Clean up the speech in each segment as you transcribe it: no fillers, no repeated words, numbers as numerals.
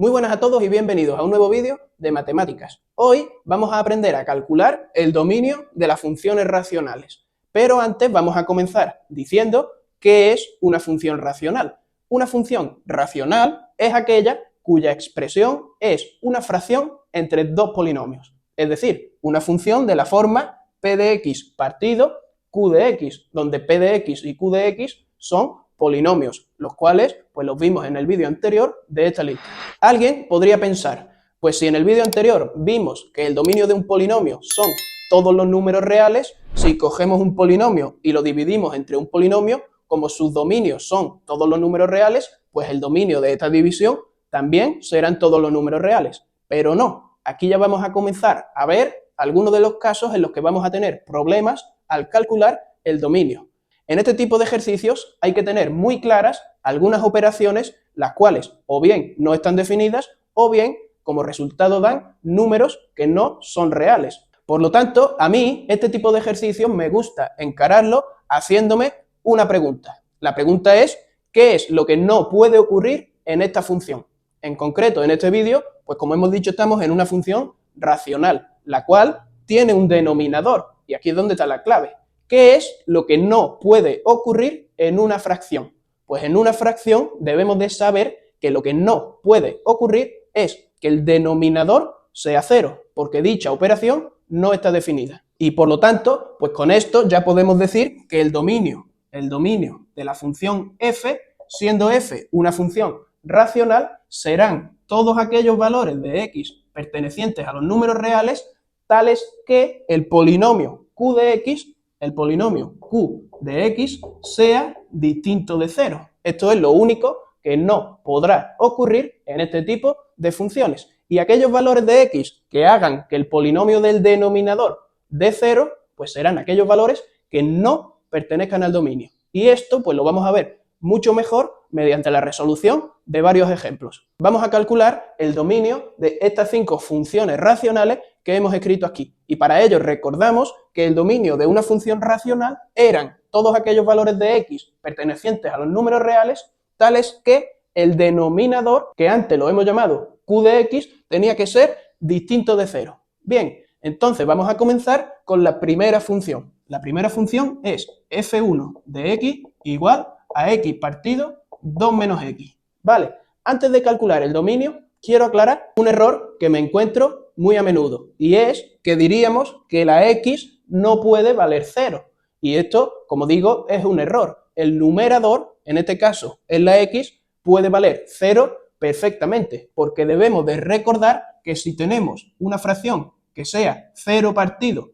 Muy buenas a todos y bienvenidos a un nuevo vídeo de matemáticas. Hoy vamos a aprender a calcular el dominio de las funciones racionales. Pero antes vamos a comenzar diciendo qué es una función racional. Una función racional es aquella cuya expresión es una fracción entre dos polinomios. Es decir, una función de la forma p de x partido q de x, donde p de x y q de x son polinomios, los cuales pues los vimos en el vídeo anterior de esta lista. Alguien podría pensar, pues si en el vídeo anterior vimos que el dominio de un polinomio son todos los números reales, si cogemos un polinomio y lo dividimos entre un polinomio, como sus dominios son todos los números reales, pues el dominio de esta división también serán todos los números reales. Pero no, aquí ya vamos a comenzar a ver algunos de los casos en los que vamos a tener problemas al calcular el dominio. En este tipo de ejercicios hay que tener muy claras algunas operaciones, las cuales o bien no están definidas o bien como resultado dan números que no son reales. Por lo tanto, a mí este tipo de ejercicios me gusta encararlo haciéndome una pregunta. La pregunta es, ¿qué es lo que no puede ocurrir en esta función? En concreto, en este vídeo, pues como hemos dicho, estamos en una función racional, la cual tiene un denominador, y aquí es donde está la clave. ¿Qué es lo que no puede ocurrir en una fracción? Pues en una fracción debemos de saber que lo que no puede ocurrir es que el denominador sea cero, porque dicha operación no está definida. Y por lo tanto, pues con esto ya podemos decir que el dominio de la función f, siendo f una función racional, serán todos aquellos valores de x pertenecientes a los números reales, tales que el polinomio q de x sea distinto de cero. Esto es lo único que no podrá ocurrir en este tipo de funciones. Y aquellos valores de x que hagan que el polinomio del denominador dé cero, pues serán aquellos valores que no pertenezcan al dominio. Y esto pues lo vamos a ver mucho mejor mediante la resolución de varios ejemplos. Vamos a calcular el dominio de estas 5 funciones racionales que hemos escrito aquí. Y para ello recordamos que el dominio de una función racional eran todos aquellos valores de x pertenecientes a los números reales, tales que el denominador, que antes lo hemos llamado q de x, tenía que ser distinto de cero. Bien, entonces vamos a comenzar con la primera función. La primera función es f1 de x igual a x partido 2 menos x. Vale, antes de calcular el dominio, quiero aclarar un error que me encuentro muy a menudo, y es que diríamos que la x no puede valer 0. Y esto, como digo, es un error. El numerador, en este caso en la x, puede valer 0 perfectamente, porque debemos de recordar que si tenemos una fracción que sea 0 partido,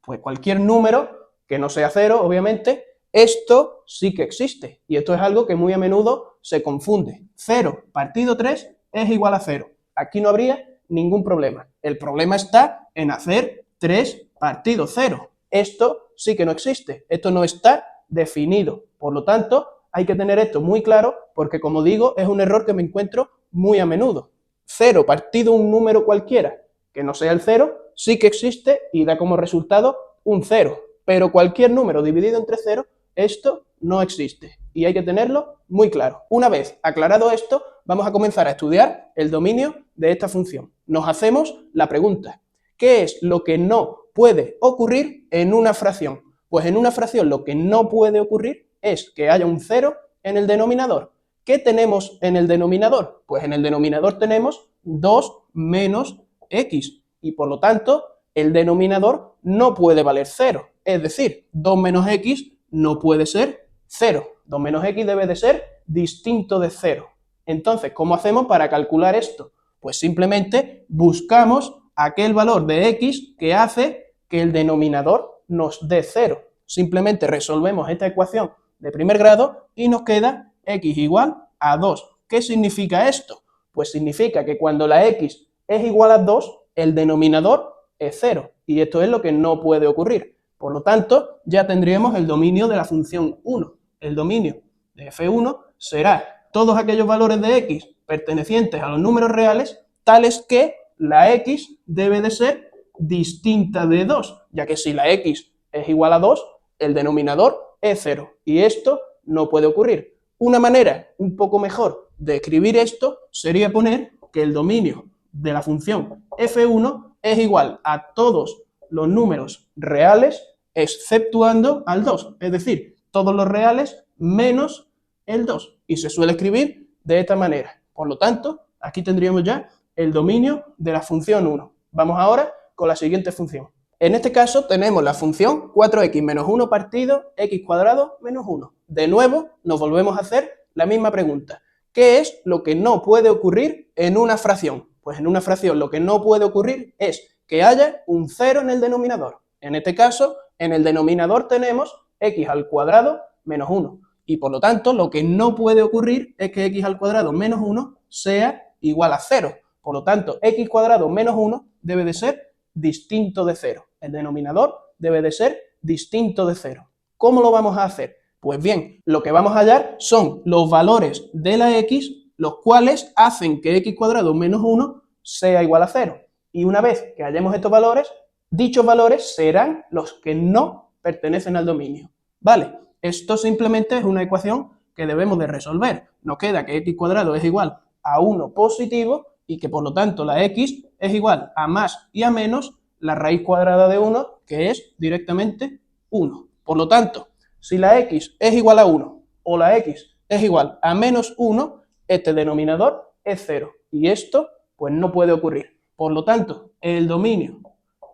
pues cualquier número que no sea 0, obviamente, esto sí que existe. Y esto es algo que muy a menudo se confunde. 0 partido 3 es igual a 0. Aquí no habría ningún problema. El problema está en hacer 3 partido 0. Esto sí que no existe. Esto no está definido. Por lo tanto, hay que tener esto muy claro porque, como digo, es un error que me encuentro muy a menudo. 0 partido un número cualquiera que no sea el 0 sí que existe y da como resultado un 0. Pero cualquier número dividido entre 0, esto no existe. Y hay que tenerlo muy claro. Una vez aclarado esto, vamos a comenzar a estudiar el dominio de esta función. Nos hacemos la pregunta, ¿qué es lo que no puede ocurrir en una fracción? Pues en una fracción lo que no puede ocurrir es que haya un 0 en el denominador. ¿Qué tenemos en el denominador? Pues en el denominador tenemos 2 menos x y por lo tanto el denominador no puede valer 0. Es decir, 2 menos x no puede ser 0. 2 menos x debe de ser distinto de 0. Entonces, ¿cómo hacemos para calcular esto? Pues simplemente buscamos aquel valor de x que hace que el denominador nos dé 0. Simplemente resolvemos esta ecuación de primer grado y nos queda x igual a 2. ¿Qué significa esto? Pues significa que cuando la x es igual a 2, el denominador es 0. Y esto es lo que no puede ocurrir. Por lo tanto, ya tendríamos el dominio de la función 1. El dominio de f1 será todos aquellos valores de x pertenecientes a los números reales, tales que la x debe de ser distinta de 2, ya que si la x es igual a 2, el denominador es 0. Y esto no puede ocurrir. Una manera un poco mejor de escribir esto sería poner que el dominio de la función f1 es igual a todos los números reales exceptuando al 2, es decir, todos los reales menos el 2, y se suele escribir de esta manera. Por lo tanto, aquí tendríamos ya el dominio de la función 1. Vamos ahora con la siguiente función. En este caso tenemos la función 4x menos 1 partido x cuadrado menos 1. De nuevo, nos volvemos a hacer la misma pregunta. ¿Qué es lo que no puede ocurrir en una fracción? Pues en una fracción lo que no puede ocurrir es que haya un 0 en el denominador. En este caso, en el denominador tenemos x al cuadrado menos 1. Y por lo tanto, lo que no puede ocurrir es que x al cuadrado menos 1 sea igual a 0. Por lo tanto, x cuadrado menos 1 debe de ser distinto de 0. El denominador debe de ser distinto de 0. ¿Cómo lo vamos a hacer? Pues bien, lo que vamos a hallar son los valores de la x, los cuales hacen que x cuadrado menos 1 sea igual a 0. Y una vez que hallemos estos valores, dichos valores serán los que no pertenecen al dominio. ¿Vale? Esto simplemente es una ecuación que debemos de resolver. Nos queda que x cuadrado es igual a 1 positivo y que por lo tanto la x es igual a más y a menos la raíz cuadrada de 1, que es directamente 1. Por lo tanto, si la x es igual a 1 o la x es igual a menos 1, este denominador es 0. Y esto pues no puede ocurrir. Por lo tanto, el dominio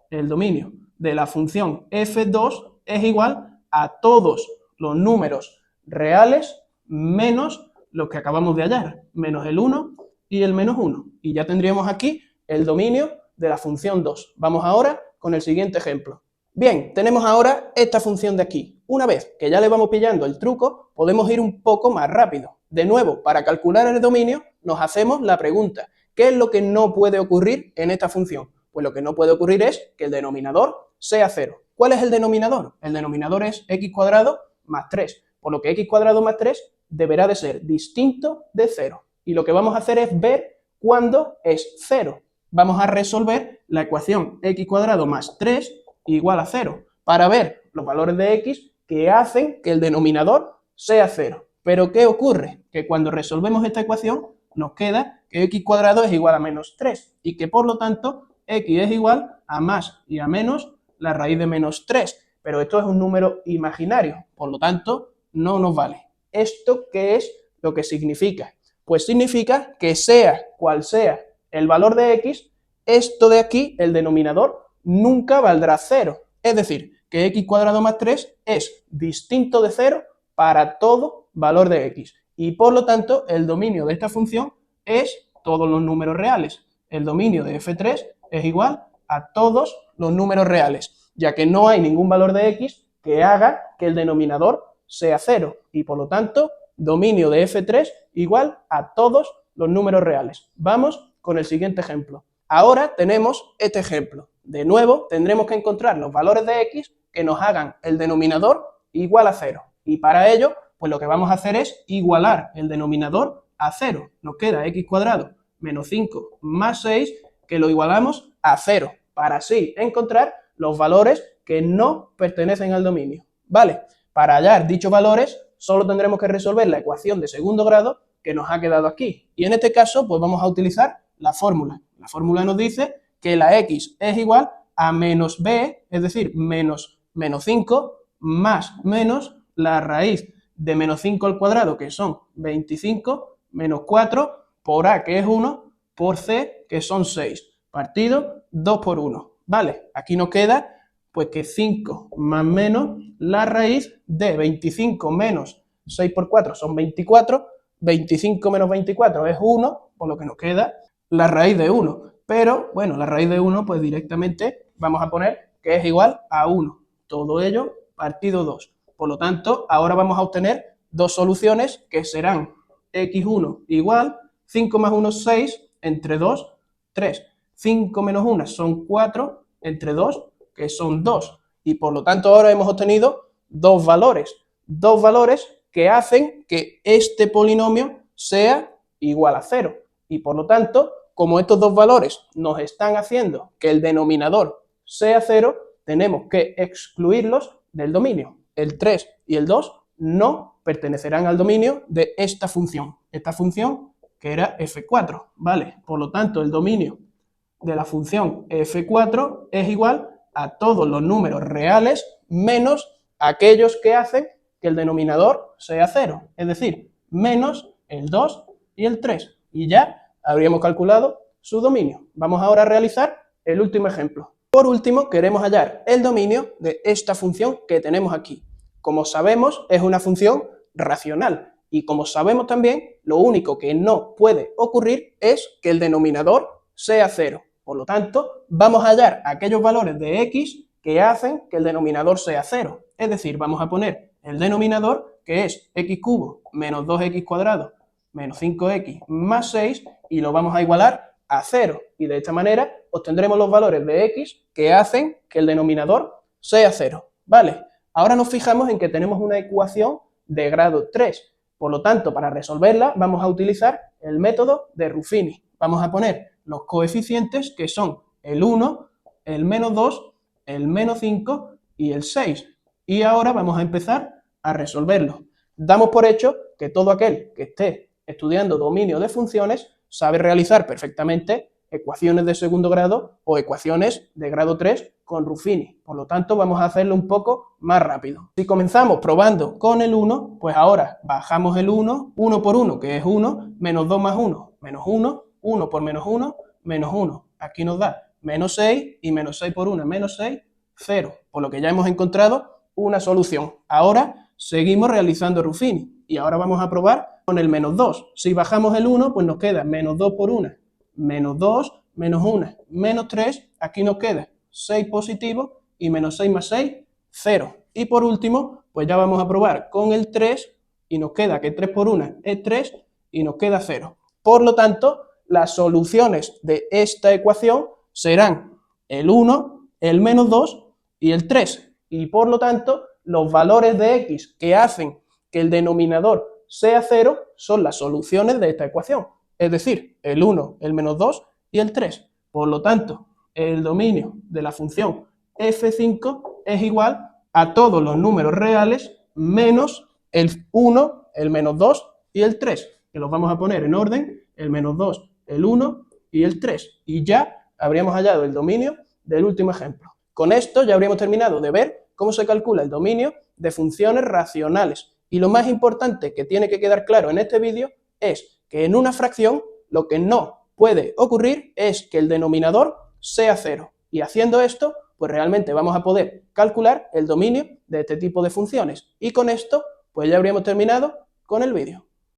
de la función f2 es igual a todos los números reales menos los que acabamos de hallar, menos el 1 y el menos 1. Y ya tendríamos aquí el dominio de la función 2. Vamos ahora con el siguiente ejemplo. Bien, tenemos ahora esta función de aquí. Una vez que ya le vamos pillando el truco, podemos ir un poco más rápido. De nuevo, para calcular el dominio, nos hacemos la pregunta: ¿qué es lo que no puede ocurrir en esta función? Pues lo que no puede ocurrir es que el denominador sea 0. ¿Cuál es el denominador? El denominador es x cuadrado más 3, por lo que x cuadrado más 3 deberá de ser distinto de 0. Y lo que vamos a hacer es ver cuándo es 0. Vamos a resolver la ecuación x cuadrado más 3 igual a 0, para ver los valores de x que hacen que el denominador sea 0. Pero ¿qué ocurre? Que cuando resolvemos esta ecuación nos queda que x cuadrado es igual a menos 3 y que por lo tanto x es igual a más y a menos la raíz de menos 3. Pero esto es un número imaginario, por lo tanto no nos vale. ¿Esto qué es lo que significa? Pues significa que sea cual sea el valor de x, esto de aquí, el denominador, nunca valdrá 0. Es decir, que x cuadrado más 3 es distinto de 0 para todo valor de x. Y por lo tanto, el dominio de esta función es todos los números reales. El dominio de f3 es igual a todos los números reales, ya que no hay ningún valor de x que haga que el denominador sea 0. Y por lo tanto, dominio de f3 igual a todos los números reales. Vamos con el siguiente ejemplo. Ahora tenemos este ejemplo. De nuevo, tendremos que encontrar los valores de x que nos hagan el denominador igual a 0. Y para ello, pues lo que vamos a hacer es igualar el denominador a 0. Nos queda x cuadrado menos 5 más 6, que lo igualamos a 0, para así encontrar los valores que no pertenecen al dominio. ¿Vale? Para hallar dichos valores, solo tendremos que resolver la ecuación de segundo grado que nos ha quedado aquí. Y en este caso, pues vamos a utilizar la fórmula. La fórmula nos dice que la x es igual a menos b, es decir, menos 5, más menos la raíz de menos 5 al cuadrado, que son 25, menos 4, por a, que es 1, por c, que son 6, partido 2 por 1. ¿Vale? Aquí nos queda pues que 5 más menos la raíz de 25 menos 6 por 4 son 24, 25 menos 24 es 1, por lo que nos queda la raíz de 1. Pero, bueno, la raíz de 1, pues directamente vamos a poner que es igual a 1. Todo ello partido 2. Por lo tanto, ahora vamos a obtener dos soluciones que serán x1 igual 5 más 1 es 6, entre 2, 3. 5 menos 1 son 4, entre 2, que son 2. Y por lo tanto ahora hemos obtenido dos valores que hacen que este polinomio sea igual a 0. Y por lo tanto, como estos dos valores nos están haciendo que el denominador sea 0, tenemos que excluirlos del dominio. El 3 y el 2 no pertenecerán al dominio de esta función que era f4, ¿vale? Por lo tanto, el dominio de la función f4 es igual a todos los números reales menos aquellos que hacen que el denominador sea 0, es decir, menos el 2 y el 3. Y ya habríamos calculado su dominio. Vamos ahora a realizar el último ejemplo. Por último, queremos hallar el dominio de esta función que tenemos aquí. Como sabemos, es una función racional. Y como sabemos también, lo único que no puede ocurrir es que el denominador sea 0. Por lo tanto, vamos a hallar aquellos valores de x que hacen que el denominador sea 0. Es decir, vamos a poner el denominador, que es x cubo menos 2x cuadrado menos 5x más 6, y lo vamos a igualar a 0. Y de esta manera obtendremos los valores de x que hacen que el denominador sea 0. ¿Vale? Ahora nos fijamos en que tenemos una ecuación de grado 3. Por lo tanto, para resolverla vamos a utilizar el método de Ruffini. Vamos a poner los coeficientes que son el 1, el menos 2, el menos 5 y el 6. Y ahora vamos a empezar a resolverlo. Damos por hecho que todo aquel que esté estudiando dominio de funciones sabe realizar perfectamente ecuaciones de segundo grado o ecuaciones de grado 3 con Ruffini. Por lo tanto, vamos a hacerlo un poco más rápido. Si comenzamos probando con el 1, pues ahora bajamos el 1, 1 por 1, que es 1, menos 2 más 1, menos 1, 1 por menos 1, menos 1. Aquí nos da menos 6 y menos 6 por 1, menos 6, 0. Por lo que ya hemos encontrado una solución. Ahora seguimos realizando Ruffini y ahora vamos a probar con el menos 2. Si bajamos el 1, pues nos queda menos 2 por 1, menos 2, menos 1, menos 3. Aquí nos queda 6 positivo y menos 6 más 6, 0. Y por último, pues ya vamos a probar con el 3 y nos queda que 3 por 1 es 3 y nos queda 0. Por lo tanto, las soluciones de esta ecuación serán el 1, el menos 2 y el 3. Y por lo tanto, los valores de x que hacen que el denominador sea 0 son las soluciones de esta ecuación. Es decir, el 1, el menos 2 y el 3. Por lo tanto, el dominio de la función f5 es igual a todos los números reales menos el 1, el menos 2 y el 3, que los vamos a poner en orden, el menos 2, el 1 y el 3. Y ya habríamos hallado el dominio del último ejemplo. Con esto ya habríamos terminado de ver cómo se calcula el dominio de funciones racionales. Y lo más importante que tiene que quedar claro en este vídeo es que en una fracción lo que no puede ocurrir es que el denominador sea 0. Y haciendo esto, pues realmente vamos a poder calcular el dominio de este tipo de funciones. Y con esto, pues ya habríamos terminado con el vídeo.